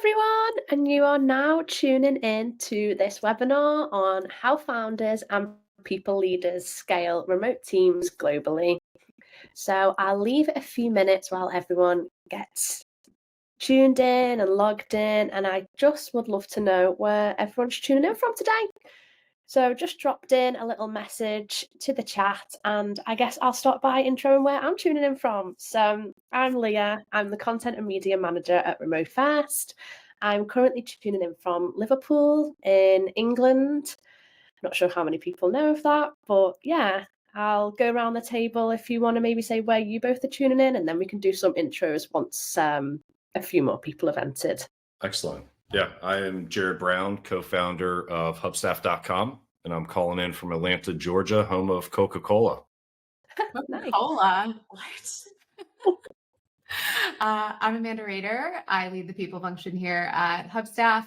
everyone, and you are now tuning in to this webinar on how founders and people leaders scale remote teams globally. So I'll leave it a few minutes while everyone gets tuned in and logged in, and I just would love to know where everyone's tuning in from today. So just dropped in a little message to the chat, and I guess I'll start by introing where I'm tuning in from. So I'm Leah. I'm the content and media manager at RemoFirst. I'm currently tuning in from Liverpool in England. Not sure how many people know of that, but yeah, I'll go around the table if you want to maybe say where you both are tuning in, and then we can do some intros once a few more people have entered. Excellent. Yeah, I am Jared Brown, co-founder of Hubstaff.com, and I'm calling in from Atlanta, Georgia, home of Coca-Cola. Nice. Coca-Cola. What? I'm Amanda Roeder. I lead the people function here at Hubstaff,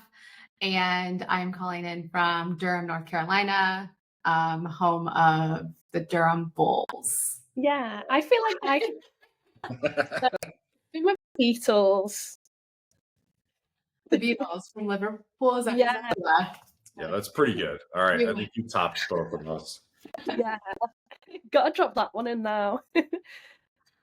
and I'm calling in from Durham, North Carolina, home of the Durham Bulls. Yeah, I feel like with Beatles. The Beatles from Liverpool. Is that Yeah. Yeah, that's pretty good. All right, I think you topped both of us. Yeah, gotta drop that one in now.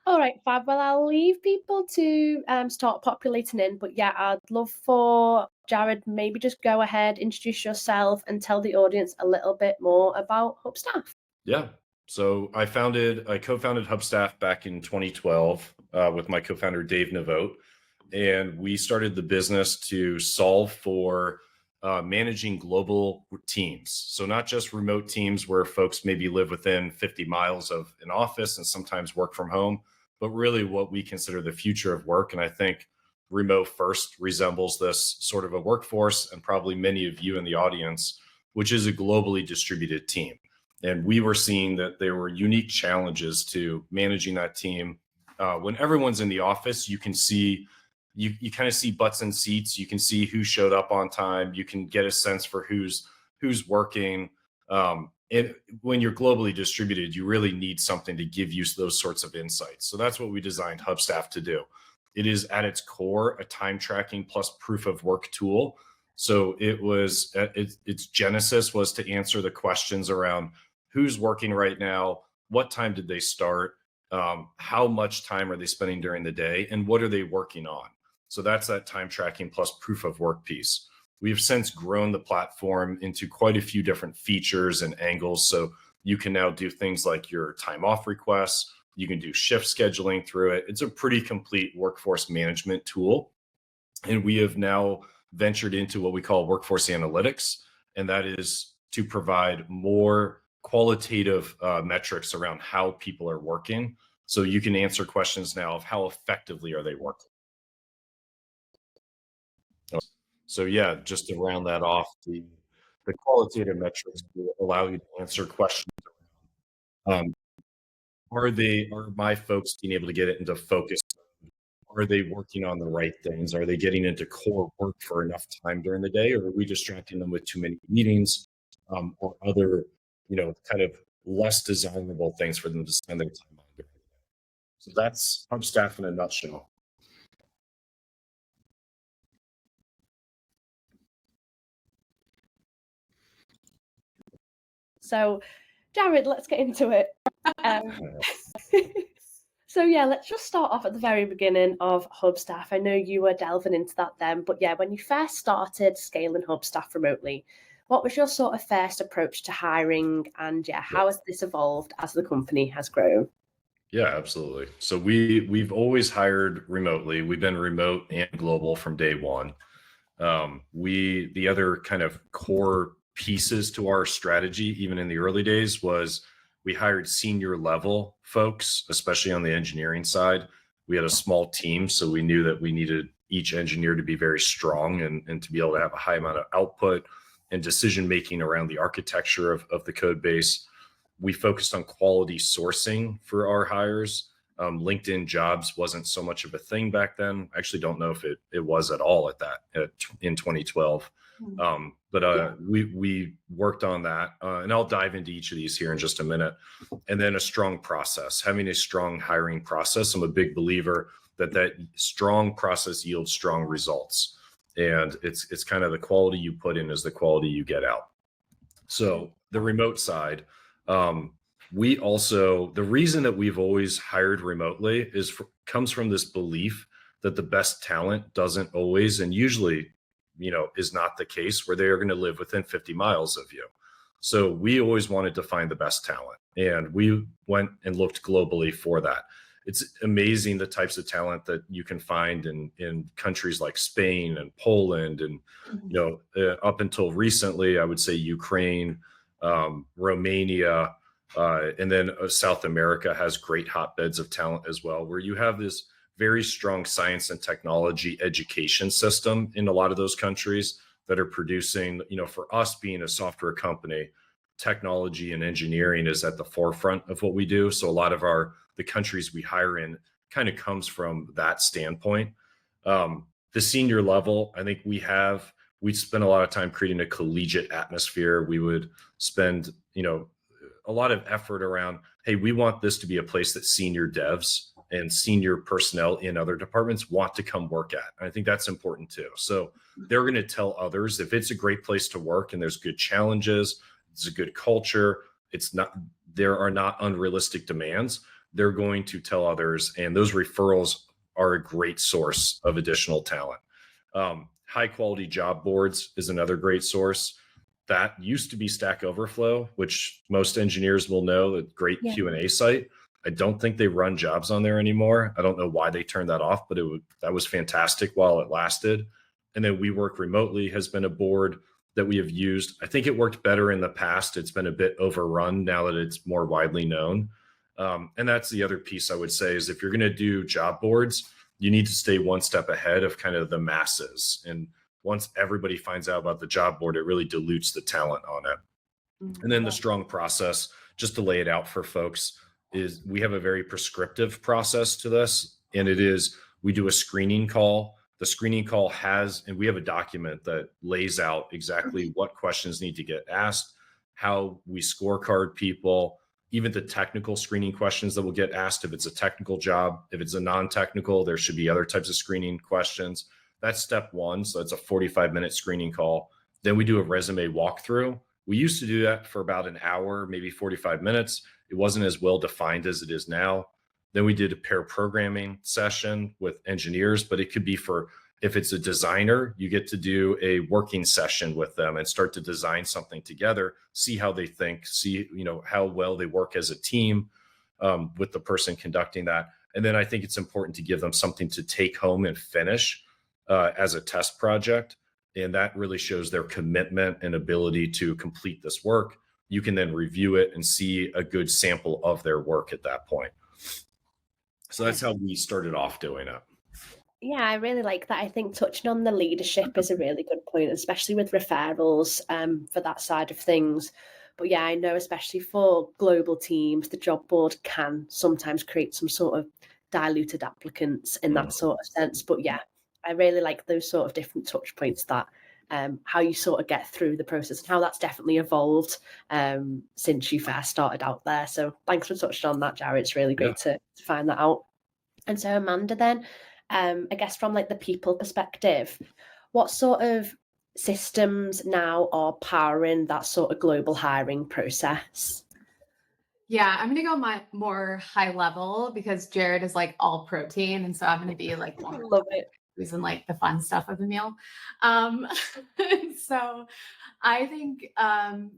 All right, Fab. Well, I'll leave people to start populating in, but yeah, I'd love for Jared, maybe just go ahead, introduce yourself, and tell the audience a little bit more about Hubstaff. Yeah, so I co-founded Hubstaff back in 2012 with my co-founder Dave Navote, and we started the business to solve for managing global teams. So not just remote teams where folks maybe live within 50 miles of an office and sometimes work from home, but really what we consider the future of work. And I think RemoFirst resembles this sort of a workforce, and probably many of you in the audience, which is a globally distributed team. And we were seeing that there were unique challenges to managing that team. When everyone's in the office, you can see you kind of see butts and seats. You can see who showed up on time. You can get a sense for who's working. And when you're globally distributed, you really need something to give you those sorts of insights. So that's what we designed Hubstaff to do. It is at its core a time tracking plus proof of work tool. So its genesis was to answer the questions around who's working right now, what time did they start, how much time are they spending during the day, and what are they working on? So that's that time tracking plus proof of work piece. We have since grown the platform into quite a few different features and angles. So you can now do things like your time off requests. You can do shift scheduling through it. It's a pretty complete workforce management tool. And we have now ventured into what we call workforce analytics. And that is to provide more qualitative metrics around how people are working. So you can answer questions now of how effectively are they working. So yeah, just to round that off, the qualitative metrics will allow you to answer questions. Are my folks being able to get it into focus? Are they working on the right things? Are they getting into core work for enough time during the day, or are we distracting them with too many meetings or other, kind of less desirable things for them to spend their time on? So that's Hubstaff in a nutshell. So, Jared, let's get into it. So yeah, let's just start off at the very beginning of Hubstaff. I know you were delving into that then, but yeah, when you first started scaling Hubstaff remotely, what was your sort of first approach to hiring, and how has this evolved as the company has grown? Yeah, absolutely. So we've always hired remotely. We've been remote and global from day one. The other kind of core pieces to our strategy, even in the early days, was we hired senior level folks, especially on the engineering side. We had a small team, so we knew that we needed each engineer to be very strong and to be able to have a high amount of output and decision making around the architecture of the code base. We focused on quality sourcing for our hires. LinkedIn jobs wasn't so much of a thing back then. I actually don't know if it was at all in 2012. We worked on that, and I'll dive into each of these here in just a minute. And then a strong process, having a strong hiring process. I'm a big believer that strong process yields strong results. And it's kind of the quality you put in is the quality you get out. So the remote side, we also, the reason that we've always hired remotely comes from this belief that the best talent doesn't always, and usually, is not the case where they are going to live within 50 miles of you. So we always wanted to find the best talent, and we went and looked globally for that. It's amazing the types of talent that you can find in countries like Spain and Poland, and up until recently, I would say Ukraine, Romania, and then South America has great hotbeds of talent as well, where you have this very strong science and technology education system in a lot of those countries that are producing, for us being a software company, technology and engineering is at the forefront of what we do. So a lot of the countries we hire in kind of comes from that standpoint. The senior level, I think we spend a lot of time creating a collegiate atmosphere. We would spend, a lot of effort around, hey, we want this to be a place that senior devs and senior personnel in other departments want to come work at. And I think that's important too. So they're going to tell others if it's a great place to work and there's good challenges, it's a good culture, there are not unrealistic demands, they're going to tell others. And those referrals are a great source of additional talent. High quality job boards is another great source. That used to be Stack Overflow, which most engineers will know, a great Q&A site. I don't think they run jobs on there anymore. I don't know why they turned that off, but that was fantastic while it lasted. And then We Work Remotely has been a board that we have used. I think it worked better in the past. It's been a bit overrun now that it's more widely known. And that's the other piece I would say is if you're going to do job boards, you need to stay one step ahead of kind of the masses. And once everybody finds out about the job board, it really dilutes the talent on it. And then the strong process, just to lay it out for folks, is we have a very prescriptive process to this. And it is, we do a screening call. The screening call and we have a document that lays out exactly what questions need to get asked, how we scorecard people, even the technical screening questions that will get asked. If it's a technical job, if it's a non-technical, there should be other types of screening questions. That's step one. So that's a 45-minute screening call. Then we do a resume walkthrough. We used to do that for about an hour, maybe 45 minutes. It wasn't as well defined as it is now. Then we did a pair programming session with engineers, but it could be if it's a designer, you get to do a working session with them and start to design something together, see how they think, see, how well they work as a team with the person conducting that. And then I think it's important to give them something to take home and finish as a test project. And that really shows their commitment and ability to complete this work. You can then review it and see a good sample of their work at that point. So that's how we started off doing it. Yeah, I really like that. I think touching on the leadership is a really good point, especially with referrals for that side of things. But yeah, I know especially for global teams, the job board can sometimes create some sort of diluted applicants in that sort of sense. But yeah, I really like those sort of different touch points that how you sort of get through the process and how that's definitely evolved since you first started out there. So thanks for touching on that, Jared. It's really great to find that out. And so Amanda, then, I guess from like the people perspective, what sort of systems now are powering that sort of global hiring process? Yeah, I'm going to go more high level because Jared is like all protein. And so I'm going to be like, Love it. using like the fun stuff of the meal. So I think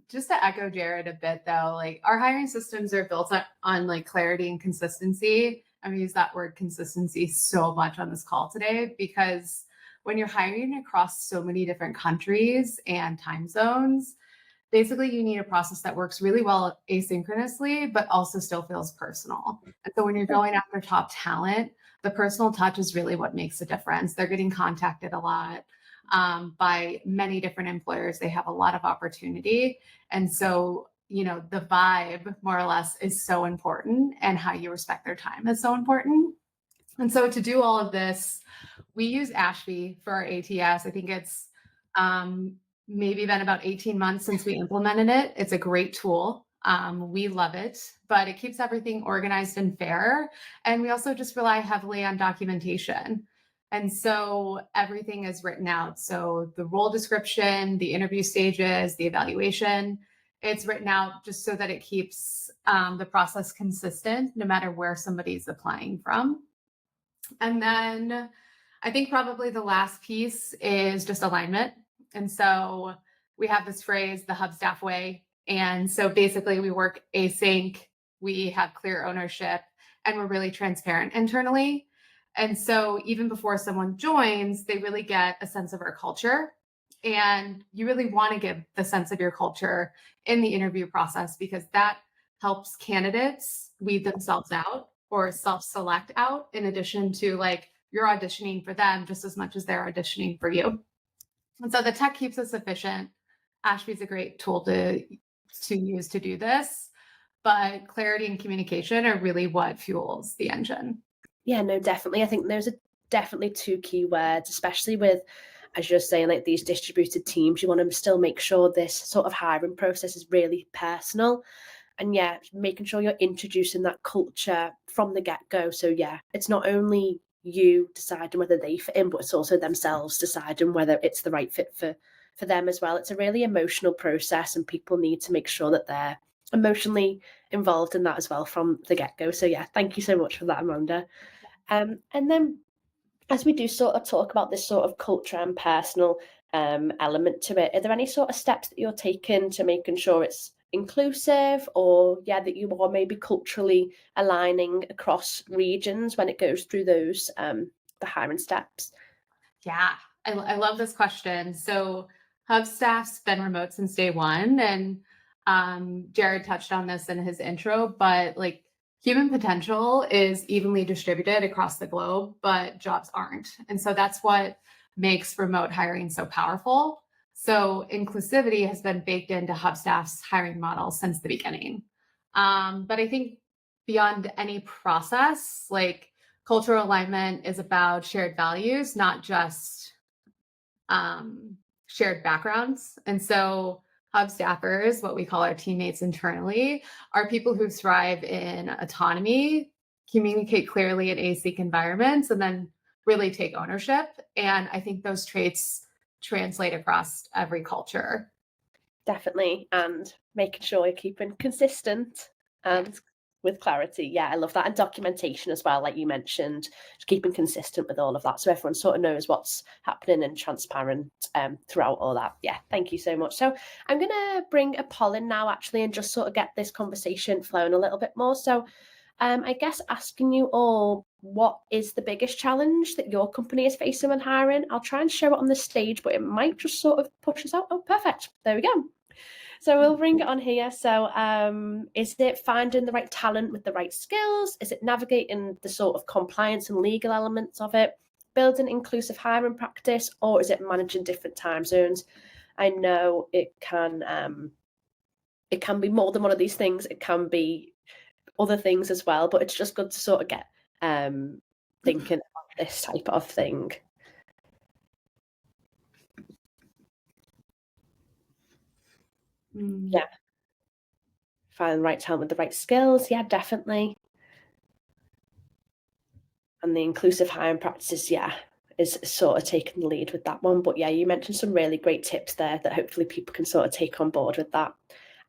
just to echo Jared a bit though, like our hiring systems are built on like clarity and consistency. I'm going to use that word consistency so much on this call today because when you're hiring across so many different countries and time zones, basically you need a process that works really well asynchronously, but also still feels personal. And so when you're going after top talent, the personal touch is really what makes a difference. They're getting contacted a lot by many different employers. They have a lot of opportunity. And so, the vibe more or less is so important, and how you respect their time is so important. And so to do all of this, we use Ashby for our ATS. I think it's maybe been about 18 months since we implemented it. It's a great tool. We love it, but it keeps everything organized and fair. And we also just rely heavily on documentation. And so everything is written out. So the role description, the interview stages, the evaluation, it's written out just so that it keeps the process consistent no matter where somebody's applying from. And then I think probably the last piece is just alignment. And so we have this phrase, the Hubstaff way. And so basically we work async, we have clear ownership, and we're really transparent internally. And so even before someone joins, they really get a sense of our culture. And you really want to give the sense of your culture in the interview process because that helps candidates weed themselves out or self-select out in addition to like you're auditioning for them just as much as they're auditioning for you. And so the tech keeps us efficient. Ashby is a great tool to use to do this, but clarity and communication are really what fuels the engine. Yeah, no, definitely. I think those are definitely two key words, especially with, as you're saying, like these distributed teams. You want to still make sure this sort of hiring process is really personal. And yeah, making sure you're introducing that culture from the get-go. So yeah, it's not only you deciding whether they fit in, but it's also themselves deciding whether it's the right fit for them as well. It's a really emotional process, and people need to make sure that they're emotionally involved in that as well from the get-go. So yeah, thank you so much for that, Amanda. And then as we do sort of talk about this sort of culture and personal element to it, are there any sort of steps that you're taking to making sure it's inclusive, or yeah, that you are maybe culturally aligning across regions when it goes through those the hiring steps? Yeah, I love this question. So Hubstaff's been remote since day one, and Jared touched on this in his intro, but like human potential is evenly distributed across the globe, but jobs aren't. And so that's what makes remote hiring so powerful. So inclusivity has been baked into Hubstaff's hiring model since the beginning. But I think beyond any process, like cultural alignment is about shared values, not just shared backgrounds. And so hub staffers, what we call our teammates internally, are people who thrive in autonomy, communicate clearly in async environments, and then really take ownership. And I think those traits translate across every culture. Definitely, and making sure you're keeping consistent and with clarity. Yeah, I love that. And documentation as well, like you mentioned, just keeping consistent with all of that so everyone sort of knows what's happening and transparent throughout all that. Yeah, thank you so much. So I'm going to bring a poll in now, actually, and just sort of get this conversation flowing a little bit more. So I guess asking you all, what is the biggest challenge that your company is facing when hiring? I'll try and show it on the stage, but it might just sort of push us out. Oh, perfect. There we go. So we'll bring it on here. So is it finding the right talent with the right skills? Is it navigating the sort of compliance and legal elements of it? Building inclusive hiring practice? Or is it managing different time zones? I know it can be more than one of these things. It can be other things as well, but it's just good to sort of get thinking about this type of thing. Yeah. Find the right talent with the right skills. Yeah, definitely. And the inclusive hiring practices, yeah, is sort of taking the lead with that one. But yeah, you mentioned some really great tips there that hopefully people can sort of take on board with that.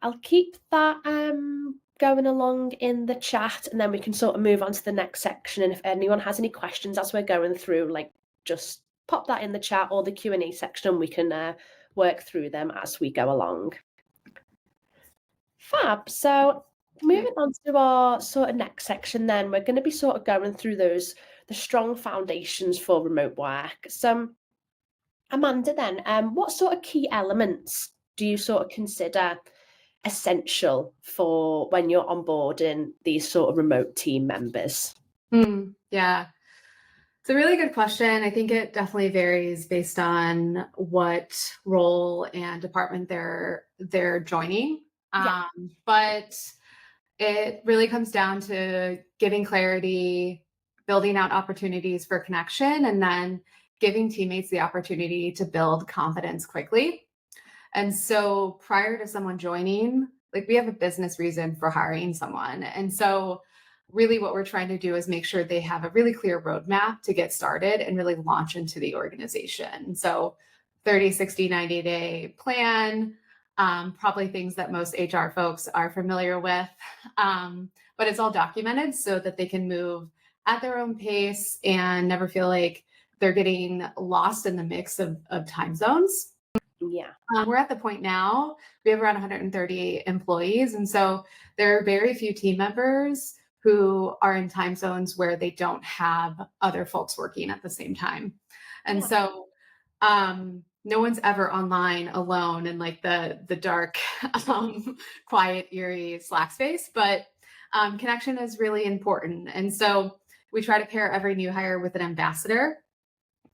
I'll keep that going along in the chat, and then we can sort of move on to the next section. And if anyone has any questions as we're going through, like just pop that in the chat or the Q&A section, and we can work through them as we go along. Fab. So moving on to our sort of next section, then we're going to be sort of going through the strong foundations for remote work. So Amanda, then, what sort of key elements do you sort of consider essential for when you're onboarding these sort of remote team members? Yeah. It's a really good question. I think it definitely varies based on what role and department they're joining. Yeah. But it really comes down to giving clarity, building out opportunities for connection, and then giving teammates the opportunity to build confidence quickly. And so prior to someone joining, like we have a business reason for hiring someone. And so really what we're trying to do is make sure they have a really clear roadmap to get started and really launch into the organization. So 30, 60, 90-day plan, probably things that most HR folks are familiar with. But it's all documented so that they can move at their own pace and never feel like they're getting lost in the mix of time zones. Yeah. We're at the point now, we have around 138 employees. And so there are very few team members who are in time zones where they don't have other folks working at the same time. And so no one's ever online alone in like the dark, quiet, eerie Slack space, but connection is really important. And so we try to pair every new hire with an ambassador.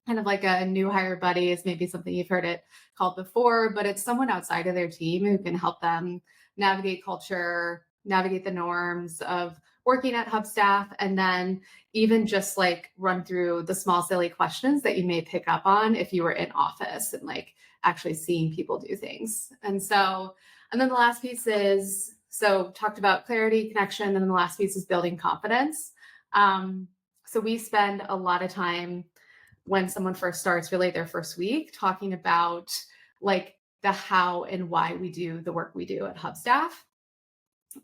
Kind of like a new hire buddy is maybe something you've heard it called before, but it's someone outside of their team who can help them navigate culture, navigate the norms of working at Hubstaff, and then even just like run through the small, silly questions that you may pick up on if you were in office and like actually seeing people do things. And then the last piece is, so talked about clarity, connection, and then the last piece is building confidence. So we spend a lot of time when someone first starts, really their first week, talking about like the how and why we do the work we do at Hubstaff,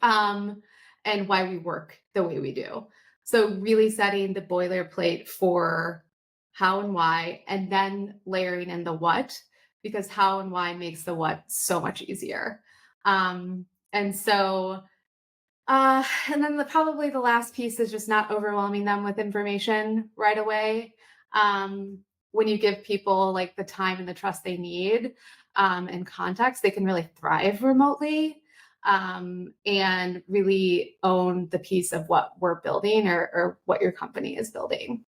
and why we work the way we do. So really setting the boilerplate for how and why, and then layering in the what, because how and why makes the what so much easier. And so and then probably the last piece is just not overwhelming them with information right away. When you give people like the time and the trust they need, and context, they can really thrive remotely, and really own the piece of what we're building or what your company is building.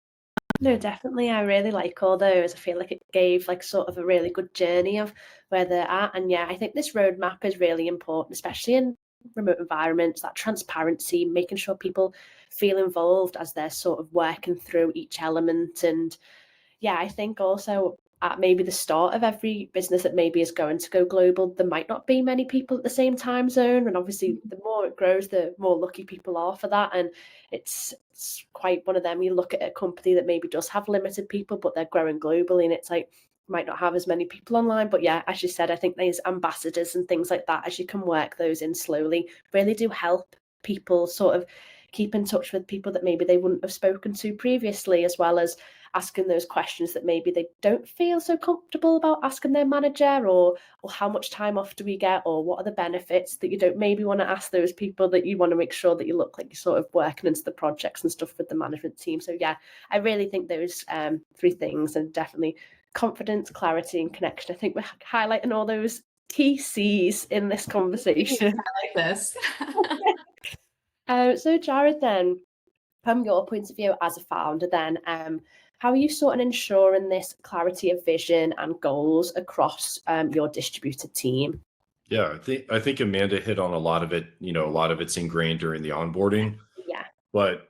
No, definitely. I really like all those. I feel like it gave like sort of a really good journey of where they're at. And yeah, I think this roadmap is really important, especially in remote environments, that transparency, making sure people feel involved as they're sort of working through each element. And yeah, I think also at maybe the start of every business that maybe is going to go global, there might not be many people at the same time zone. And obviously, the more it grows, the more lucky people are for that. And it's quite one of them. You look at a company that maybe does have limited people, but they're growing globally, and it's like, might not have as many people online. But yeah, as you said, I think these ambassadors and things like that, as you can work those in slowly, really do help people sort of keep in touch with people that maybe they wouldn't have spoken to previously, as well as asking those questions that maybe they don't feel so comfortable about asking their manager, or how much time off do we get, or what are the benefits that you don't maybe want to ask those people, that you want to make sure that you look like you're sort of working into the projects and stuff with the management team. So yeah, I really think those three things, and definitely confidence, clarity, and connection. I think we're highlighting all those key C's in this conversation. I like this. So Jared, then, from your point of view as a founder, then, how are you sort of ensuring this clarity of vision and goals across your distributed team? Yeah, I think Amanda hit on a lot of it. A lot of it's ingrained during the onboarding, Yeah. but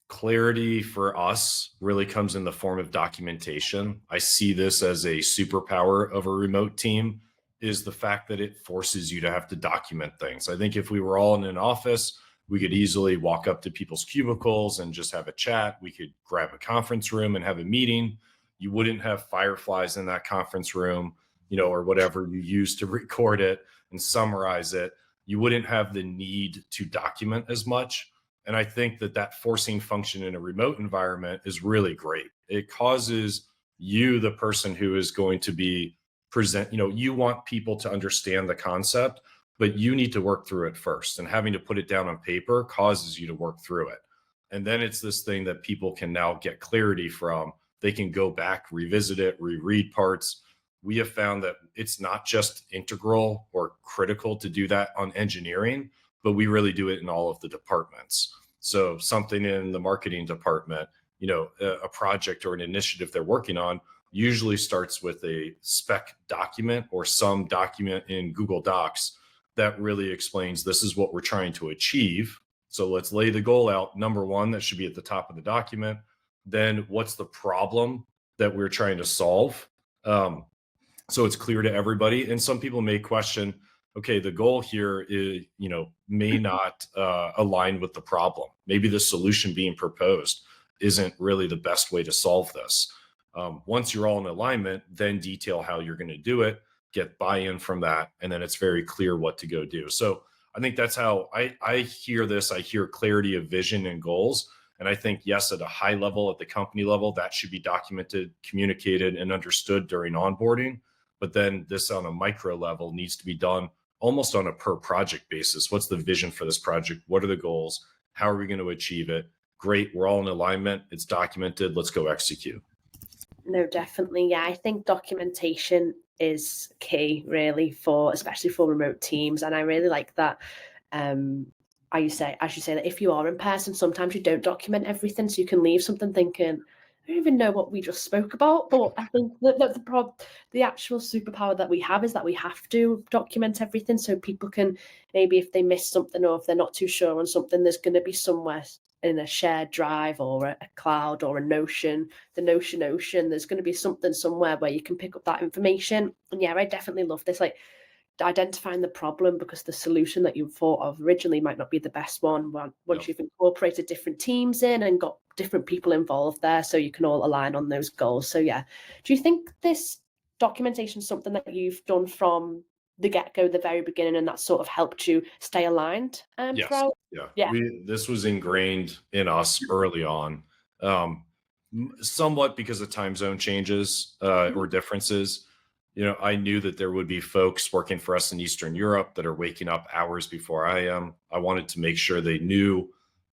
clarity for us really comes in the form of documentation. I see this as a superpower of a remote team, is the fact that it forces you to have to document things. I think if we were all in an office, we could easily walk up to people's cubicles and just have a chat. We could grab a conference room and have a meeting. You wouldn't have fireflies in that conference room, or whatever you use to record it and summarize it. You wouldn't have the need to document as much. And I think that forcing function in a remote environment is really great. It causes you, the person who is going to be you want people to understand the concept, but you need to work through it first. And having to put it down on paper causes you to work through it. And then it's this thing that people can now get clarity from. They can go back, revisit it, reread parts. We have found that it's not just integral or critical to do that on engineering, but we really do it in all of the departments. So something in the marketing department, a project or an initiative they're working on usually starts with a spec document or some document in Google Docs that really explains this is what we're trying to achieve. So let's lay the goal out. Number one, that should be at the top of the document. Then what's the problem that we're trying to solve? So it's clear to everybody. And some people may question, okay, the goal here is, may not align with the problem. Maybe the solution being proposed isn't really the best way to solve this. Once you're all in alignment, then detail how you're going to do it, get buy-in from that, and then it's very clear what to go do. So I think that's how I hear this. I hear clarity of vision and goals. And I think, yes, at a high level, at the company level, that should be documented, communicated, and understood during onboarding. But then this on a micro level needs to be done almost on a per project basis. What's the vision for this project? What are the goals? How are we going to achieve it? Great. We're all in alignment. It's documented. Let's go execute. No, definitely. Yeah, I think documentation is key, really, especially for remote teams. And I really like that. I should say that if you are in person, sometimes you don't document everything, so you can leave something thinking, I don't even know what we just spoke about. But I think the actual superpower that we have is that we have to document everything, so people can, maybe if they miss something or if they're not too sure on something, there's going to be somewhere in a shared drive or a cloud or a Notion, the Notion Ocean. There's going to be something somewhere where you can pick up that information. And yeah, I definitely love this. Like, identifying the problem, because the solution that you thought of originally might not be the best one once you've incorporated different teams in and got different people involved there, so you can all align on those goals. So yeah, do you think this documentation is something that you've done from the get-go, the very beginning, and that sort of helped you stay aligned Yes. throughout? Yeah. This was ingrained in us early on, somewhat because of time zone changes or differences. I knew that there would be folks working for us in Eastern Europe that are waking up hours before I am. I wanted to make sure they knew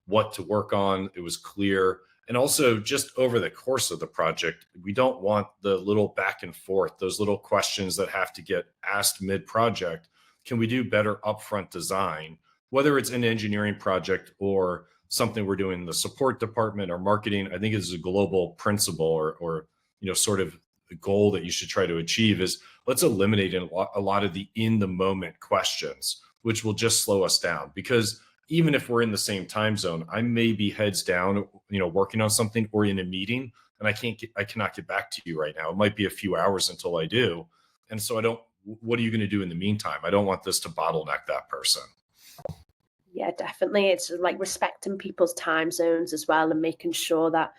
what to work on. It was clear. And also, just over the course of the project, we don't want the little back and forth, those little questions that have to get asked mid-project. Can we do better upfront design, whether it's an engineering project or something we're doing in the support department or marketing? I think it's a global principle or sort of the goal that you should try to achieve is let's eliminate a lot of the in the moment questions, which will just slow us down. Because even if we're in the same time zone, I may be heads down, working on something or in a meeting, and I cannot get back to you right now. It might be a few hours until I do. And so what are you going to do in the meantime? I don't want this to bottleneck that person. Yeah, definitely. It's like respecting people's time zones as well, and making sure that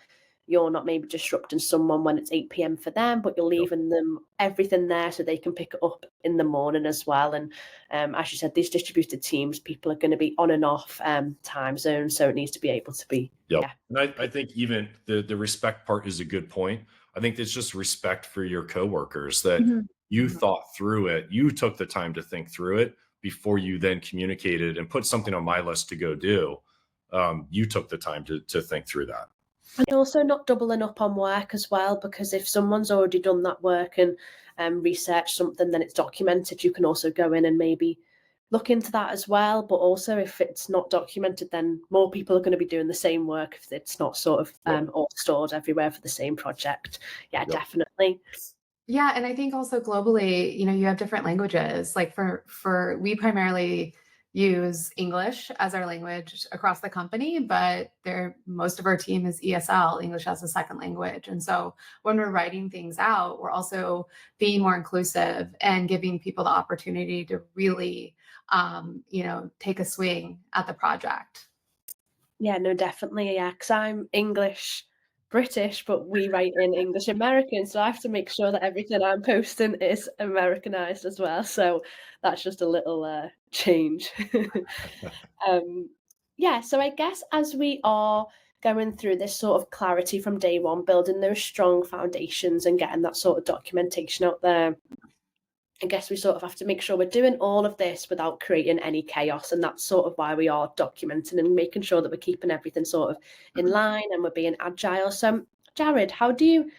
you're not maybe disrupting someone when it's 8 p.m. for them, but you're leaving them everything there so they can pick it up in the morning as well. And as you said, these distributed teams, people are going to be on and off time zones, so it needs to be able to be. Yep. Yeah. And I think even the respect part is a good point. I think it's just respect for your coworkers that you thought through it. You took the time to think through it before you then communicated and put something on my list to go do. You took the time to think through that. And also not doubling up on work as well, because if someone's already done that work and researched something, then it's documented. You can also go in and maybe look into that as well. But also, if it's not documented, then more people are going to be doing the same work if it's not sort of all stored everywhere for the same project. Yeah, definitely. Yeah, and I think also globally, you have different languages. Like we primarily use English as our language across the company, but most of our team is ESL, English as a second language. And so when we're writing things out, we're also being more inclusive and giving people the opportunity to really, take a swing at the project. Yeah, no, definitely. Yeah, because I'm English British, but we write in English American, so I have to make sure that everything I'm posting is Americanized as well. So that's just a little change. Yeah, so I guess as we are going through this sort of clarity from day one, building those strong foundations and getting that sort of documentation out there, I guess we sort of have to make sure we're doing all of this without creating any chaos. And that's sort of why we are documenting and making sure that we're keeping everything sort of in line and we're being agile. So, Jared, how do you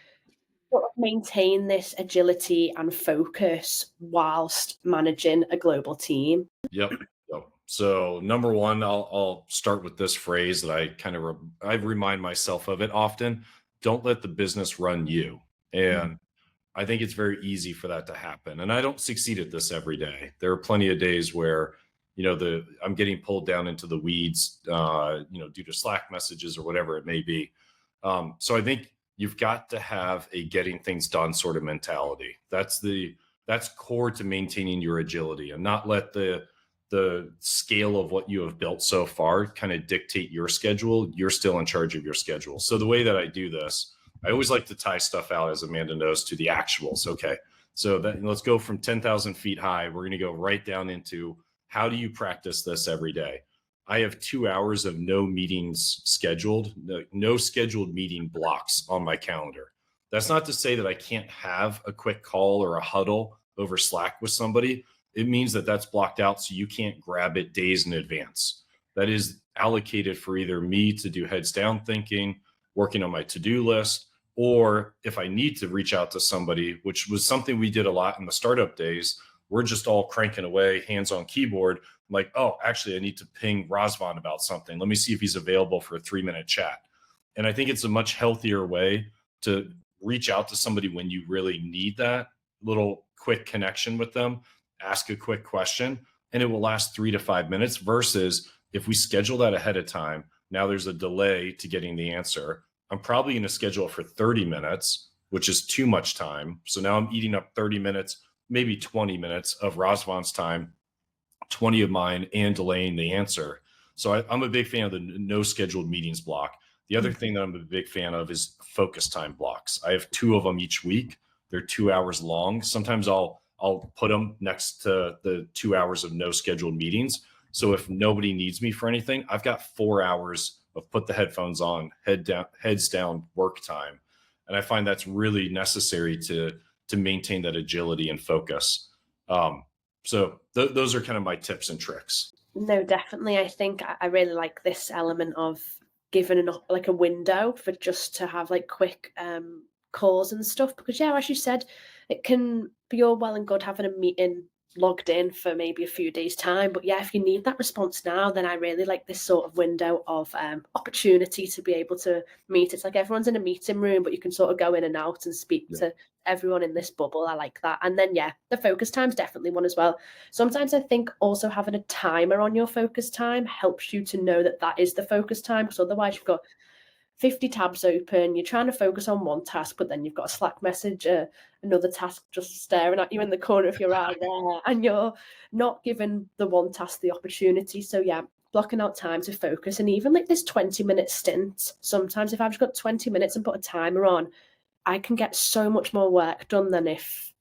sort of maintain this agility and focus whilst managing a global team? Yep. So number one, I'll start with this phrase that I remind myself of it often. Don't let the business run you. And I think it's very easy for that to happen. And I don't succeed at this every day. There are plenty of days where, I'm getting pulled down into the weeds, due to Slack messages or whatever it may be. So I think you've got to have a getting things done sort of mentality. That's the That's core to maintaining your agility, and not let the scale of what you have built so far kind of dictate your schedule. You're still in charge of your schedule. So the way that I do this, I always like to tie stuff out, as Amanda knows, to the actuals. Okay. So let's go from 10,000 feet high. We're going to go right down into, how do you practice this every day? I have 2 hours of no meetings scheduled, no scheduled meeting blocks on my calendar. That's not to say that I can't have a quick call or a huddle over Slack with somebody. It means that that's blocked out so you can't grab it days in advance. That is allocated for either me to do heads down thinking, working on my to-do list, or if I need to reach out to somebody, which was something we did a lot in the startup days. We're just all cranking away, hands on keyboard. I'm like, oh, actually, I need to ping Razvan about something. Let me see if he's available for a 3-minute chat. And I think it's a much healthier way to reach out to somebody when you really need that little quick connection with them, ask a quick question, and it will last 3 to 5 minutes, versus if we schedule that ahead of time, now there's a delay to getting the answer. I'm probably going to schedule it for 30 minutes, which is too much time. So now I'm eating up 30 minutes, maybe 20 minutes of Razvan's time, 20 of mine, and delaying the answer. So I'm a big fan of the no scheduled meetings block. The other thing that I'm a big fan of is focus time blocks. I have 2 of them each week. They're 2 hours long. Sometimes I'll put them next to the 2 hours of no scheduled meetings. So if nobody needs me for anything, I've got 4 hours of put the headphones on, heads down work time. And I find that's really necessary to maintain that agility and focus. So those are kind of my tips and tricks. No, definitely. I think I really like this element of giving like a window for just to have like quick calls and stuff, because yeah, as you said, it can be all well and good having a meeting logged in for maybe a few days time, but yeah, if you need that response now, then I really like this sort of window of opportunity to be able to meet. It's like everyone's in a meeting room, but you can sort of go in and out and speak to everyone in this bubble. I like that. And then yeah, the focus time's definitely one as well. Sometimes I think also having a timer on your focus time helps you to know that that is the focus time, because otherwise you've got 50 tabs open, you're trying to focus on one task, but then you've got a Slack message, another task just staring at you in the corner of your eye there, and you're not giving the one task the opportunity. So yeah, blocking out time to focus, and even like this 20-minute stint. Sometimes if I've just got 20 minutes and put a timer on, I can get so much more work done than if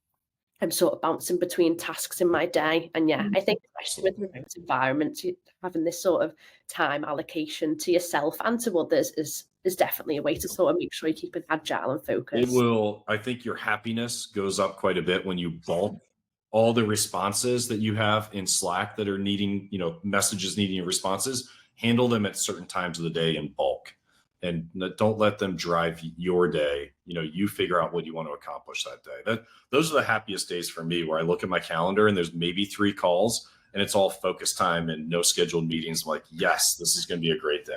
I'm sort of bouncing between tasks in my day. And yeah, I think especially with remote environments, having this sort of time allocation to yourself and to others is definitely a way to sort of make sure you keep it agile and focused. It will, I think your happiness goes up quite a bit when you bulk all the responses that you have in Slack that are needing, messages needing your responses, handle them at certain times of the day in bulk, and don't let them drive your day. You figure out what you want to accomplish that day. Those are the happiest days for me, where I look at my calendar and there's maybe 3 calls and it's all focus time and no scheduled meetings. I'm like, yes, this is going to be a great day.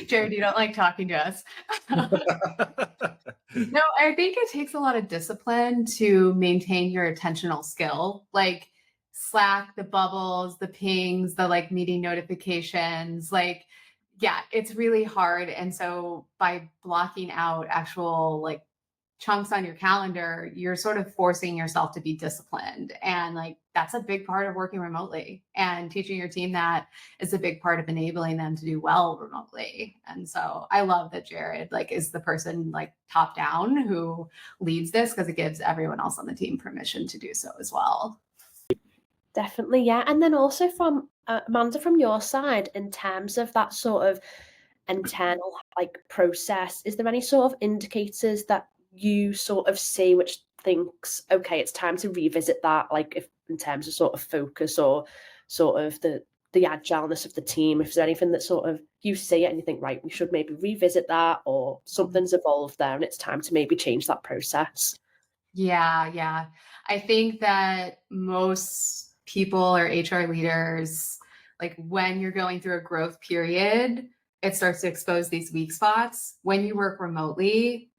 Jared, you don't like talking to us. No, I think it takes a lot of discipline to maintain your attentional skill. Like Slack, the bubbles, the pings, the like meeting notifications, like, yeah, it's really hard. And so by blocking out actual like chunks on your calendar, you're sort of forcing yourself to be disciplined. And like, that's a big part of working remotely, and teaching your team that is a big part of enabling them to do well remotely. And so I love that Jared like is the person like top down who leads this, because it gives everyone else on the team permission to do so as well. Definitely, yeah. And then also from Amanda, from your side, in terms of that sort of internal like process, is there any sort of indicators that you sort of see which thinks, okay, it's time to revisit that, like if in terms of sort of focus or sort of the agileness of the team, if there's anything that sort of you see it and you think, right, we should maybe revisit that, or something's evolved there and it's time to maybe change that process? Yeah. I think that most people or HR leaders, like when you're going through a growth period, it starts to expose these weak spots. When you work remotely,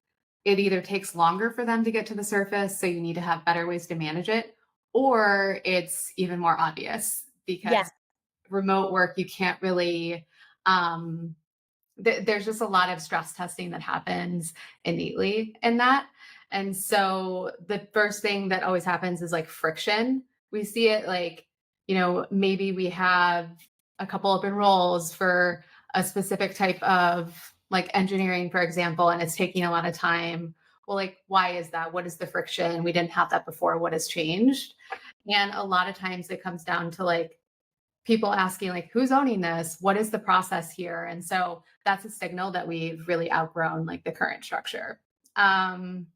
it either takes longer for them to get to the surface, so you need to have better ways to manage it, or it's even more obvious, because Yeah. remote work, you can't really, there's just a lot of stress testing that happens innately in that. And so the first thing that always happens is like friction. We see it like, maybe we have a couple open roles for a specific type of like engineering, for example, and it's taking a lot of time. Well, like, why is that? What is the friction? We didn't have that before. What has changed? And a lot of times it comes down to like people asking, like, who's owning this? What is the process here? And so that's a signal that we've really outgrown like the current structure. And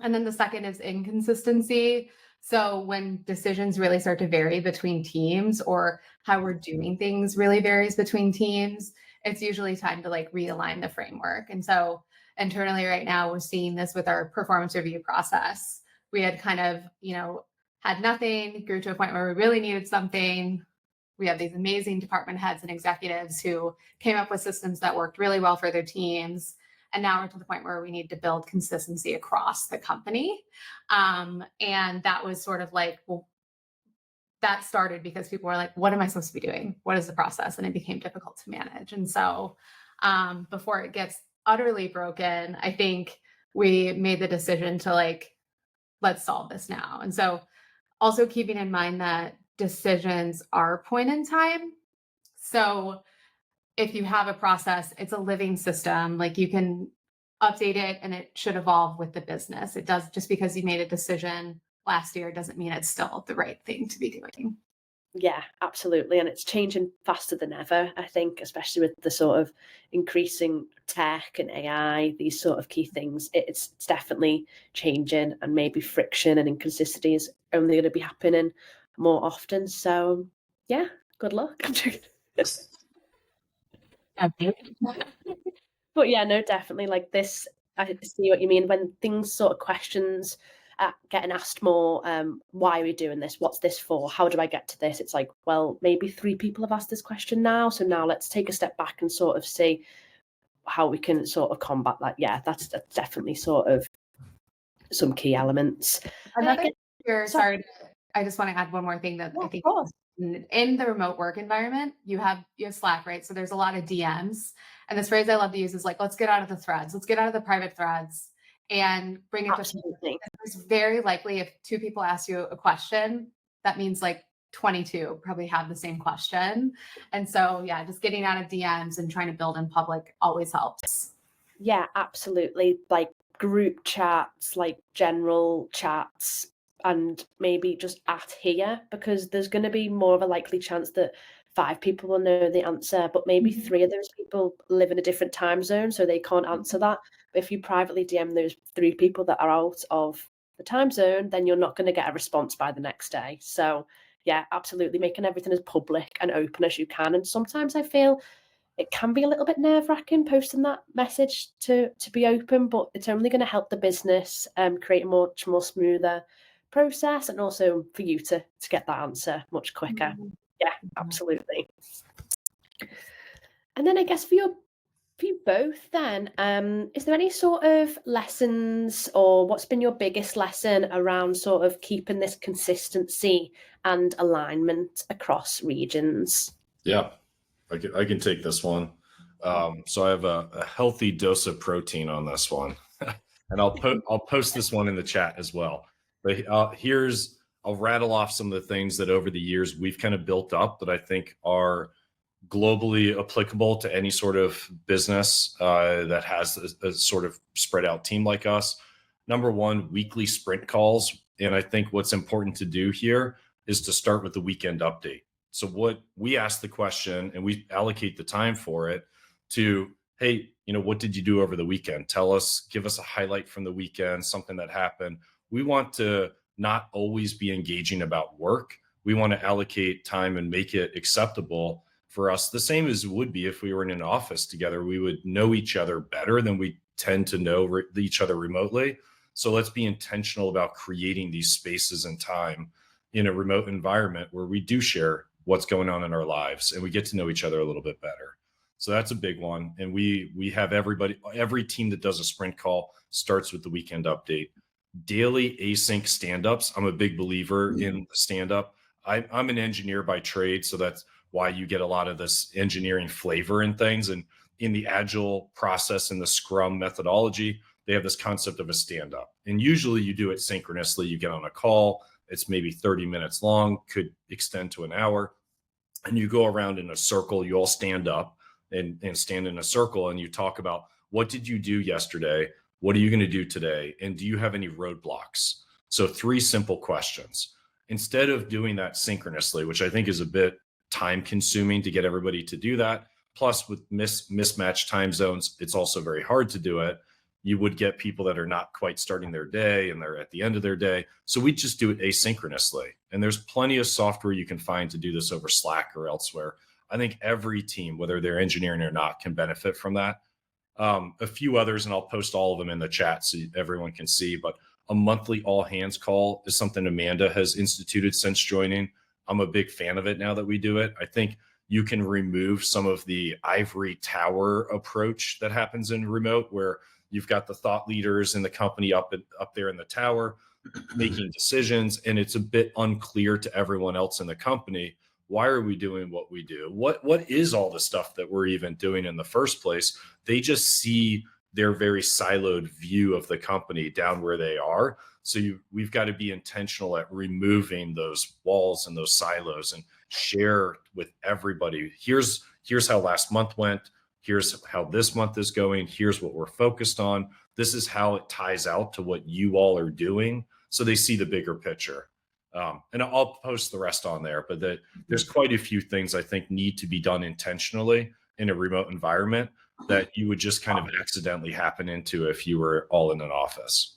then the second is inconsistency. So when decisions really start to vary between teams, or how we're doing things really varies between teams, it's usually time to like realign the framework. And so internally right now, we're seeing this with our performance review process. We had kind of, had nothing, grew to a point where we really needed something. We have these amazing department heads and executives who came up with systems that worked really well for their teams. And now we're to the point where we need to build consistency across the company. And that was sort of like, well, that started because people were like, what am I supposed to be doing? What is the process? And it became difficult to manage. And so before it gets utterly broken, I think we made the decision to like, let's solve this now. And so also keeping in mind that decisions are point in time. So if you have a process, it's a living system. Like you can update it and it should evolve with the business. It does, just because you made a decision last year doesn't mean it's still the right thing to be doing. Yeah, absolutely. And it's changing faster than ever, I think, especially with the sort of increasing tech and AI, these sort of key things. It's definitely changing, and maybe friction and inconsistency is only going to be happening more often. So, yeah, good luck. But yeah, no, definitely like this. I see what you mean when things sort of questions getting asked more. Why are we doing this? What's this for? How do I get to this? It's like, well, maybe 3 people have asked this question now. So now let's take a step back and sort of see how we can sort of combat that. Yeah, that's definitely sort of some key elements. Sorry, I just want to add one more thing that I think in the remote work environment, you have Slack, right? So there's a lot of DMs. And this phrase I love to use is like, let's get out of the threads. Let's get out of the private threads and bring it to it's very likely if 2 people ask you a question, that means like 22 probably have the same question. And so, yeah, just getting out of DMs and trying to build in public always helps. Yeah, absolutely. Like group chats, like general chats, and maybe just at here, because there's going to be more of a likely chance that 5 people will know the answer, but maybe 3 of those people live in a different time zone, so they can't answer that. But if you privately DM those 3 people that are out of the time zone, then you're not going to get a response by the next day. So yeah, absolutely, making everything as public and open as you can. And sometimes I feel it can be a little bit nerve-wracking posting that message to be open, but it's only going to help the business create a much more smoother process, and also for you to get that answer much quicker. Yeah, absolutely. And then I guess for you both then, is there any sort of lessons, or what's been your biggest lesson around sort of keeping this consistency and alignment across regions? Yeah, I can take this one. So I have a healthy dose of protein on this one, and I'll post this one in the chat as well. But I'll rattle off some of the things that over the years we've kind of built up that I think are globally applicable to any sort of business that has a sort of spread out team like us. Number one, weekly sprint calls. And I think what's important to do here is to start with the weekend update. So what we ask the question, and we allocate the time for it to, hey, what did you do over the weekend? Give us a highlight from the weekend, something that happened. We want to not always be engaging about work. We want to allocate time and make it acceptable for us, the same as it would be if we were in an office together. We would know each other better than we tend to know each other remotely. So let's be intentional about creating these spaces and time in a remote environment where we do share what's going on in our lives and we get to know each other a little bit better. So that's a big one. And we have every team that does a sprint call starts with the weekend update. Daily async stand-ups. I'm a big believer in the stand-up. I'm an engineer by trade, so that's why you get a lot of this engineering flavor in things. And in the agile process and the Scrum methodology, they have this concept of a stand-up. And usually you do it synchronously. You get on a call, it's maybe 30 minutes long, could extend to an hour, and you go around in a circle. You all stand up and stand in a circle, and you talk about, what did you do yesterday? What are you going to do today? And do you have any roadblocks? So 3 simple questions. Instead of doing that synchronously, which I think is a bit time consuming to get everybody to do that, plus with mismatched time zones, it's also very hard to do it. You would get people that are not quite starting their day and they're at the end of their day. So we just do it asynchronously. And there's plenty of software you can find to do this over Slack or elsewhere. I think every team, whether they're engineering or not, can benefit from that. A few others, and I'll post all of them in the chat so everyone can see, but a monthly all hands call is something Amanda has instituted since joining. I'm a big fan of it now that we do it. I think you can remove some of the ivory tower approach that happens in remote, where you've got the thought leaders in the company up there in the tower making decisions, and it's a bit unclear to everyone else in the company, why are we doing what we do? What is all the stuff that we're even doing in the first place? They just see their very siloed view of the company down where they are. So we've got to be intentional at removing those walls and those silos and share with everybody. Here's how last month went. Here's how this month is going. Here's what we're focused on. This is how it ties out to what you all are doing. So they see the bigger picture. And I'll post the rest on there, but there's quite a few things I think need to be done intentionally in a remote environment that you would just kind of accidentally happen into if you were all in an office.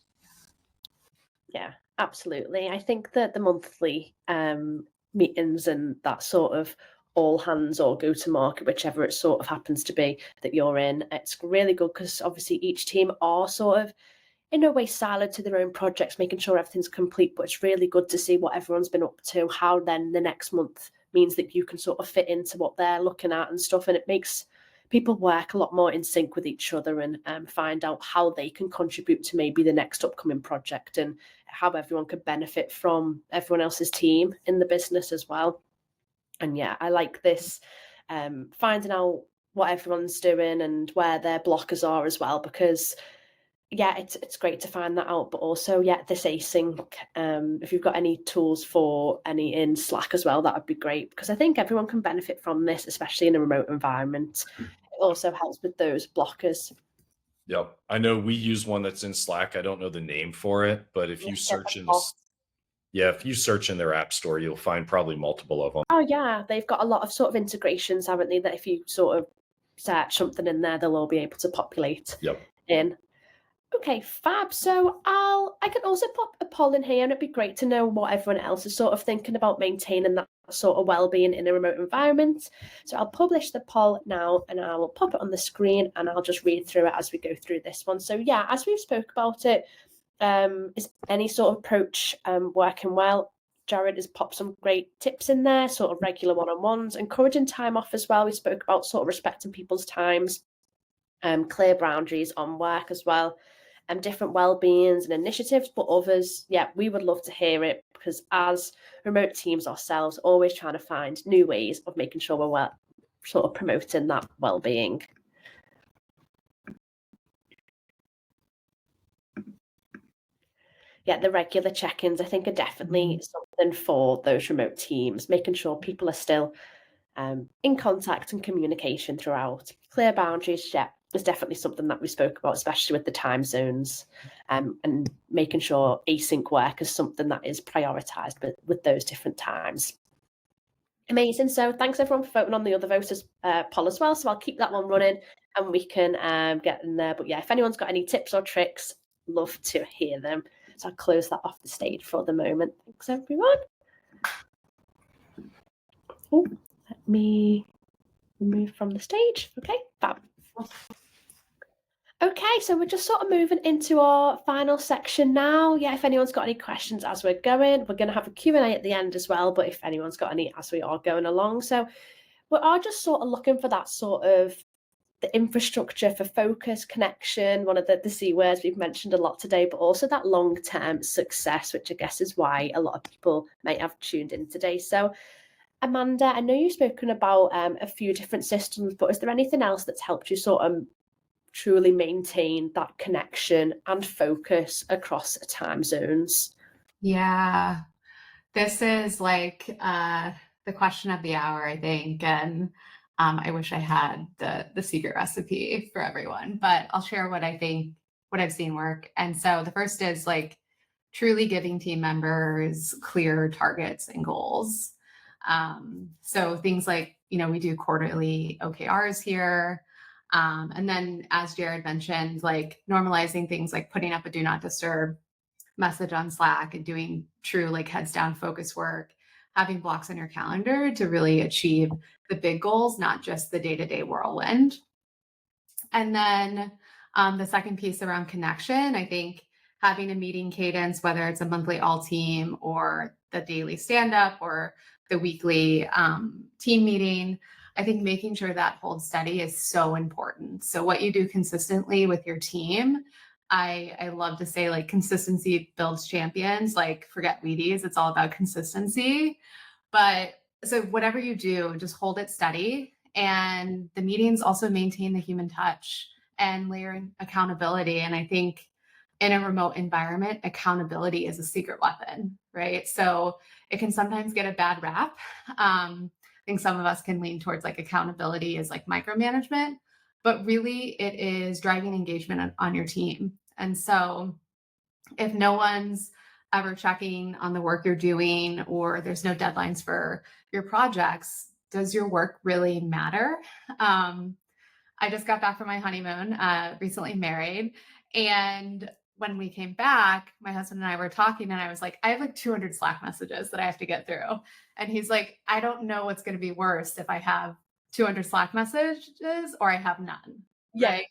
Yeah, absolutely. I think that the monthly meetings and that sort of all hands or go to market, whichever it sort of happens to be that you're in, it's really good because obviously each team are sort of in a way siloed to their own projects, making sure everything's complete, but it's really good to see what everyone's been up to, how then the next month means that you can sort of fit into what they're looking at and stuff, and it makes people work a lot more in sync with each other and find out how they can contribute to maybe the next upcoming project and how everyone could benefit from everyone else's team in the business as well. And yeah, I like this, finding out what everyone's doing and where their blockers are as well, because yeah, it's great to find that out, but also, yeah, this async, if you've got any tools for any in Slack as well, that would be great, because I think everyone can benefit from this, especially in a remote environment. It also helps with those blockers. Yep. I know we use one that's in Slack. I don't know the name for it, but if you search if you search in their app store, you'll find probably multiple of them. Oh yeah, they've got a lot of sort of integrations, haven't they, that if you sort of search something in there, they'll all be able to populate in. Okay, fab. So I can also pop a poll in here, and it'd be great to know what everyone else is sort of thinking about maintaining that sort of well-being in a remote environment. So I'll publish the poll now, and I will pop it on the screen, and I'll just read through it as we go through this one. So yeah, as we've spoke about it, is any sort of approach working well? Jared has popped some great tips in there, sort of regular one-on-ones, encouraging time off as well. We spoke about sort of respecting people's times, clear boundaries on work as well, and different well-beings and initiatives, but others, yeah, we would love to hear it, because as remote teams ourselves, always trying to find new ways of making sure we're sort of promoting that well-being. Yeah, the regular check-ins, I think, are definitely something for those remote teams, making sure people are still in contact and communication throughout. Clear boundaries, yeah, is definitely something that we spoke about, especially with the time zones, and making sure async work is something that is prioritized with those different times. Amazing. So thanks everyone for voting on the other voters poll as well. So I'll keep that one running and we can get in there. But yeah, if anyone's got any tips or tricks, love to hear them. So I'll close that off the stage for the moment. Thanks everyone. Oh, let me remove from the stage. Okay, fab. Okay, so we're just sort of moving into our final section now. Yeah, if anyone's got any questions as we're going, we're going to have a Q&A at the end as well, but if anyone's got any as we are going along. So we are just sort of looking for that sort of the infrastructure for focus, connection, one of the C words we've mentioned a lot today, but also that long-term success, which I guess is why a lot of people might have tuned in today. So Amanda, I know you've spoken about a few different systems, but is there anything else that's helped you sort of truly maintain that connection and focus across time zones? Yeah, this is like the question of the hour, I think. And I wish I had the secret recipe for everyone, but I'll share what I think, what I've seen work. And so the first is like truly giving team members clear targets and goals. So things like, we do quarterly OKRs here. And then, as Jared mentioned, like normalizing things like putting up a do not disturb message on Slack and doing true like heads down focus work, having blocks on your calendar to really achieve the big goals, not just the day-to-day whirlwind. And then the second piece around connection, I think having a meeting cadence, whether it's a monthly all team or the daily stand up or the weekly team meeting, I think making sure that holds steady is so important. So what you do consistently with your team, I love to say like consistency builds champions, like forget Wheaties, it's all about consistency. But so whatever you do, just hold it steady. And the meetings also maintain the human touch and layering accountability. And I think in a remote environment, accountability is a secret weapon, right? So it can sometimes get a bad rap. I think some of us can lean towards like accountability is like micromanagement, but really it is driving engagement on your team. And so if no one's ever checking on the work you're doing or there's no deadlines for your projects, does your work really matter? I just got back from my honeymoon, recently married. And when we came back, my husband and I were talking, and I was like, I have like 200 Slack messages that I have to get through. And he's like, I don't know what's going to be worse if I have 200 Slack messages or I have none. Yeah. Right.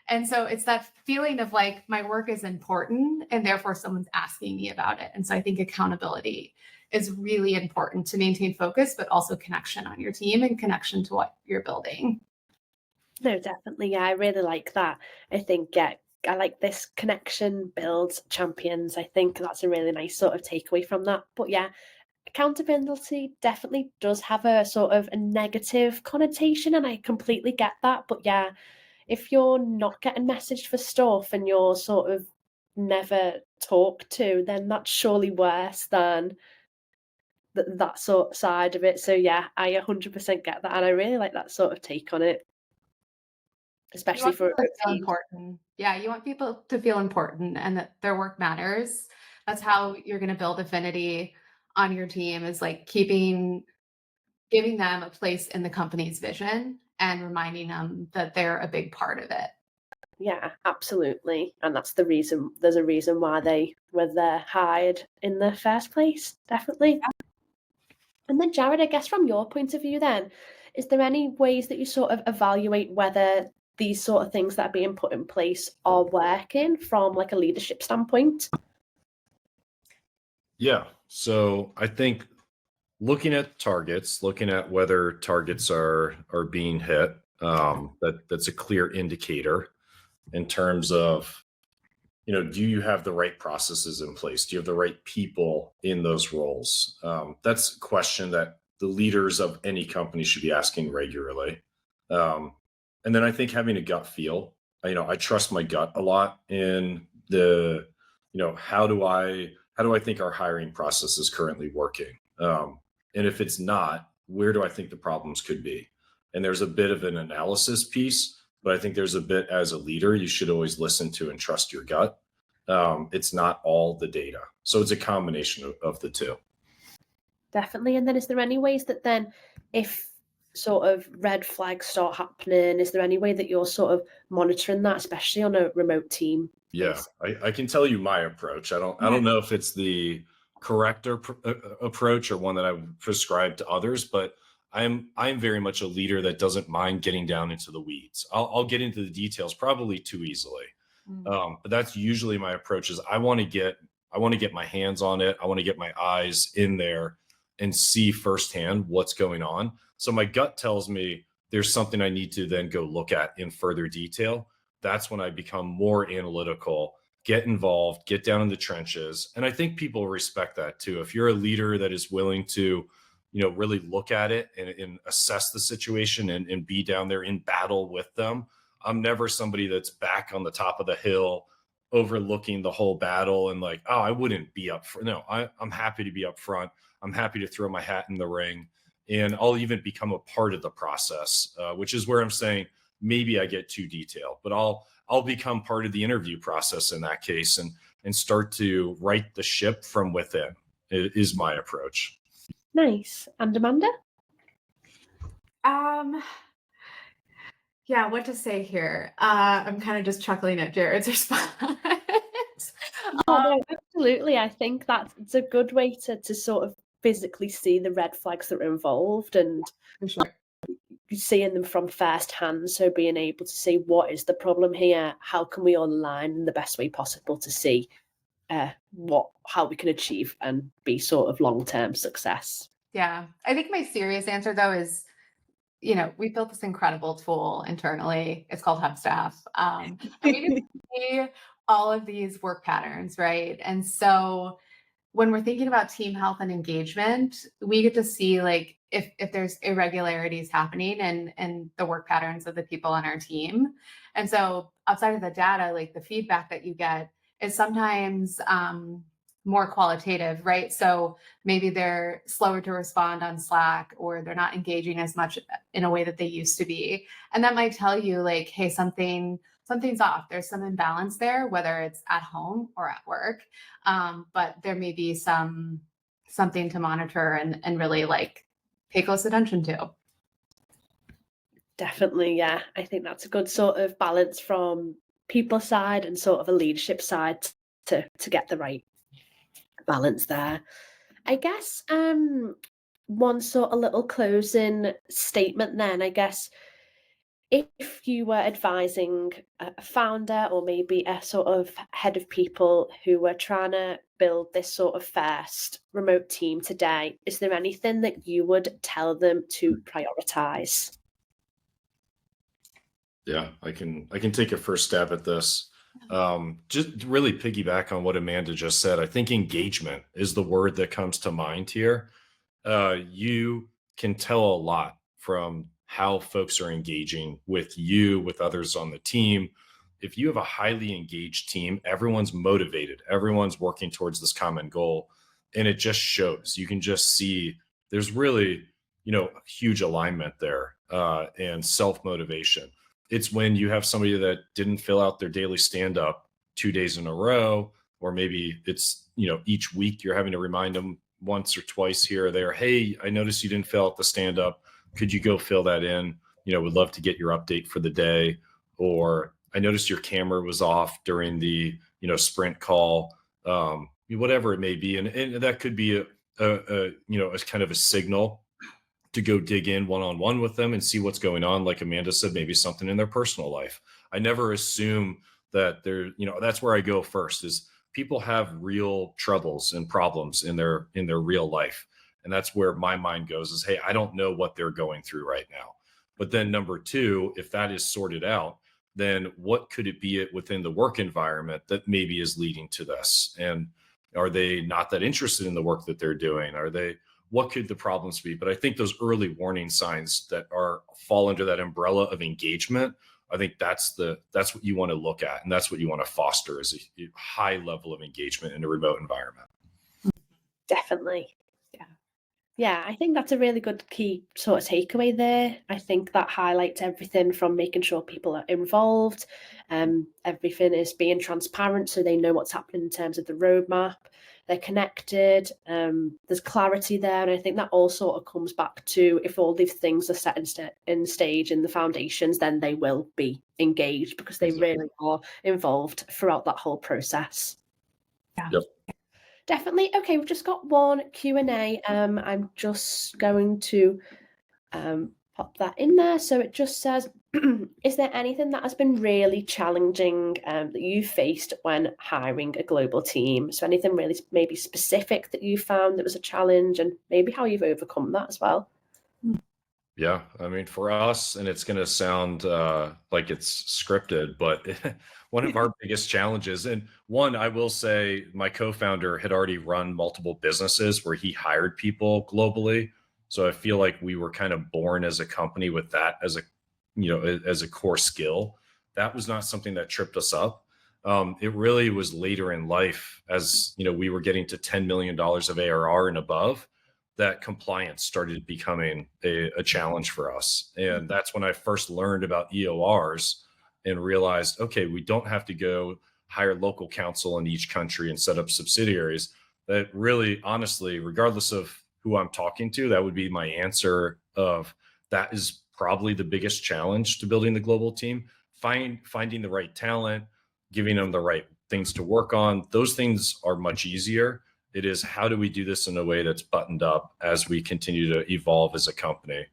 And so it's that feeling of like my work is important and therefore someone's asking me about it. And so I think accountability is really important to maintain focus, but also connection on your team and connection to what you're building. No, definitely. Yeah, I really like that. I think, yeah, I like this connection builds champions. I think that's a really nice sort of takeaway from that. But yeah, accountability definitely does have a sort of a negative connotation, and I completely get that. But yeah, if you're not getting messaged for stuff and you're sort of never talked to, then that's surely worse than that sort of side of it. So yeah, I 100% get that, and I really like that sort of take on it, You especially want for people to remote feel teams. important. Yeah, you want people to feel important and that their work matters. That's how you're going to build affinity on your team is like giving them a place in the company's vision and reminding them that they're a big part of it. Yeah, absolutely. And that's the reason there's a reason why they were there hired in the first place, definitely. And then Jared, I guess from your point of view then, is there any ways that you sort of evaluate whether these sort of things that are being put in place are working from like a leadership standpoint? Yeah. So I think looking at targets, looking at whether targets are being hit, that's a clear indicator in terms of, do you have the right processes in place? Do you have the right people in those roles? That's a question that the leaders of any company should be asking regularly. Um, and then I think having a gut feel, I trust my gut a lot in the, how do I think our hiring process is currently working? And if it's not, where do I think the problems could be? And there's a bit of an analysis piece, but I think there's a bit as a leader, you should always listen to and trust your gut. It's not all the data. So it's a combination of the two. Definitely. And then is there any ways that then if sort of red flags start happening, is there any way that you're sort of monitoring that, especially on a remote team Yeah, base? I can tell you my approach. I Yeah. don't know if it's the correct approach or one that I would prescribe to others, but I'm very much a leader that doesn't mind getting down into the weeds. I'll get into the details probably too easily. Mm. But that's usually my approach is I want to get my hands on it. I want to get my eyes in there and see firsthand what's going on. So my gut tells me there's something I need to then go look at in further detail. That's when I become more analytical, get involved, get down in the trenches. And I think people respect that too. If you're a leader that is willing to, really look at it and assess the situation and be down there in battle with them, I'm never somebody that's back on the top of the hill overlooking the whole battle and like, oh, I wouldn't be up for, no, I'm happy to be up front. I'm happy to throw my hat in the ring, and I'll even become a part of the process, which is where I'm saying maybe I get too detailed, but I'll become part of the interview process in that case, and start to right the ship from within is my approach. Nice. And Amanda? Yeah, what to say here? I'm kind of just chuckling at Jared's response. No, absolutely. I think it's a good way to sort of physically see the red flags that are involved and For sure. seeing them from first hand. So being able to see what is the problem here, how can we all align in the best way possible to see how we can achieve and be sort of long-term success. Yeah, I think my serious answer though is, we built this incredible tool internally. It's called Hubstaff. And we get to see all of these work patterns, right? And so when we're thinking about team health and engagement, we get to see like if there's irregularities happening and the work patterns of the people on our team. And so outside of the data, like the feedback that you get is sometimes more qualitative, right? So maybe they're slower to respond on Slack, or they're not engaging as much in a way that they used to be. And that might tell you like, hey, something's off. There's some imbalance there, whether it's at home or at work. But there may be something to monitor and really like pay close attention to. Definitely, yeah. I think that's a good sort of balance from people side and sort of a leadership side to get the right balance there. I guess one sort of little closing statement then, I guess, if you were advising a founder or maybe a sort of head of people who were trying to build this sort of first remote team today, is there anything that you would tell them to prioritize? Yeah, I can take a first stab at this. Just really piggyback on what Amanda just said. I think engagement is the word that comes to mind here. You can tell a lot from how folks are engaging with you, with others on the team. If you have a highly engaged team, everyone's motivated, everyone's working towards this common goal, and it just shows. You can just see there's really, huge alignment there, and self-motivation. It's when you have somebody that didn't fill out their daily stand-up 2 days in a row, or maybe it's, each week you're having to remind them once or twice here or there, hey, I noticed you didn't fill out the stand-up. Could you go fill that in? Would love to get your update for the day. Or I noticed your camera was off during the, sprint call, whatever it may be. And that could be a kind of a signal to go dig in one-on-one with them and see what's going on. Like Amanda said, maybe something in their personal life. I never assume that they're, that's where I go first, is people have real troubles and problems in their real life. And that's where my mind goes is, hey, I don't know what they're going through right now. But then number two, if that is sorted out, then what could it be within the work environment that maybe is leading to this? And are they not that interested in the work that they're doing? What could the problems be? But I think those early warning signs that fall under that umbrella of engagement, I think that's what you want to look at, and that's what you want to foster, is a high level of engagement in a remote environment. Definitely. Yeah, I think that's a really good key sort of takeaway there. I think that highlights everything from making sure people are involved, everything is being transparent so they know what's happening in terms of the roadmap, they're connected, there's clarity there. And I think that all sort of comes back to, if all these things are set in stage in the foundations, then they will be engaged because they really are involved throughout that whole process. Yeah. Yep. Definitely. Okay, we've just got one Q&A. I'm just going to pop that in there. So it just says, is there anything that has been really challenging that you faced when hiring a global team? So anything really maybe specific that you found that was a challenge, and maybe how you've overcome that as well? Yeah, I mean, for us, and it's going to sound like it's scripted, but one of our biggest challenges, and one, I will say, my co-founder had already run multiple businesses where he hired people globally. So I feel like we were kind of born as a company with that as a core skill. that was not something that tripped us up. It really was later in life, as we were getting to $10 million of ARR and above, that compliance started becoming a challenge for us. And that's when I first learned about EORs and realized, okay, we don't have to go hire local counsel in each country and set up subsidiaries. That really, honestly, regardless of who I'm talking to, that would be my answer of that is probably the biggest challenge to building the global team. Finding the right talent, giving them the right things to work on. Those things are much easier. It is, how do we do this in a way that's buttoned up as we continue to evolve as a company?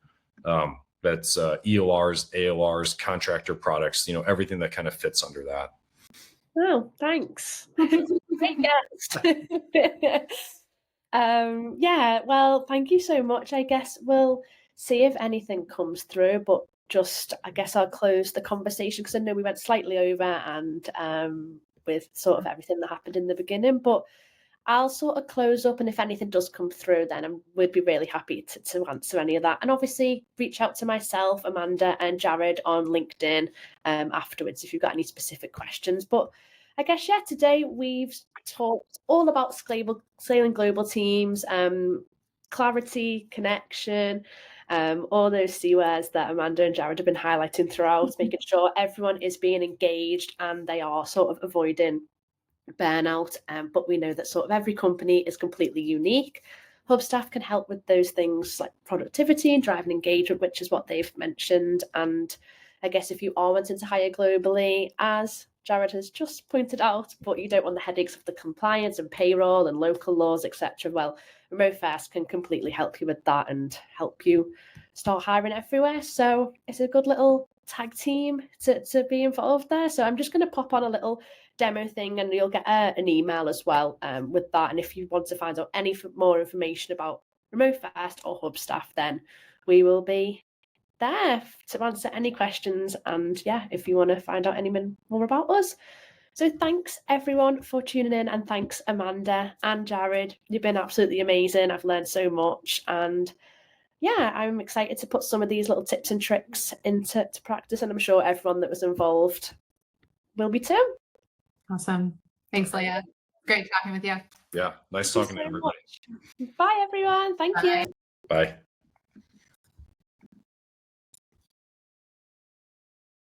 That's EORs, AORs, contractor products, everything that kind of fits under that. Oh, thanks. Great guest. Yeah, well, thank you so much. I guess we'll see if anything comes through, but I guess I'll close the conversation because I know we went slightly over and with sort of everything that happened in the beginning, but I'll sort of close up, and if anything does come through, then we'd be really happy to answer any of that. And obviously, reach out to myself, Amanda, and Jared on LinkedIn afterwards if you've got any specific questions. But I guess, yeah, today we've talked all about scaling global teams, clarity, connection, all those C words that Amanda and Jared have been highlighting throughout, making sure everyone is being engaged and they are sort of avoiding burnout, but we know that sort of every company is completely unique. Hubstaff can help with those things like productivity and driving engagement, which is what they've mentioned. And I guess if you are wanting to hire globally, as Jared has just pointed out, but you don't want the headaches of the compliance and payroll and local laws, etc., well, RemoFirst can completely help you with that and help you start hiring everywhere. So it's a good little tag team to be involved there. So I'm just going to pop on a little demo thing and you'll get an email as well with that. And if you want to find out any more information about RemoFirst or Hubstaff, then we will be there to answer any questions. And yeah, if you want to find out any more about us. So thanks everyone for tuning in, and thanks Amanda and Jared. You've been absolutely amazing. I've learned so much, and yeah, I'm excited to put some of these little tips and tricks into practice, and I'm sure everyone that was involved will be too. Awesome. Thanks, Leah. Great talking with you. Yeah, nice talking to everybody. Bye, everyone. Thank you. Bye.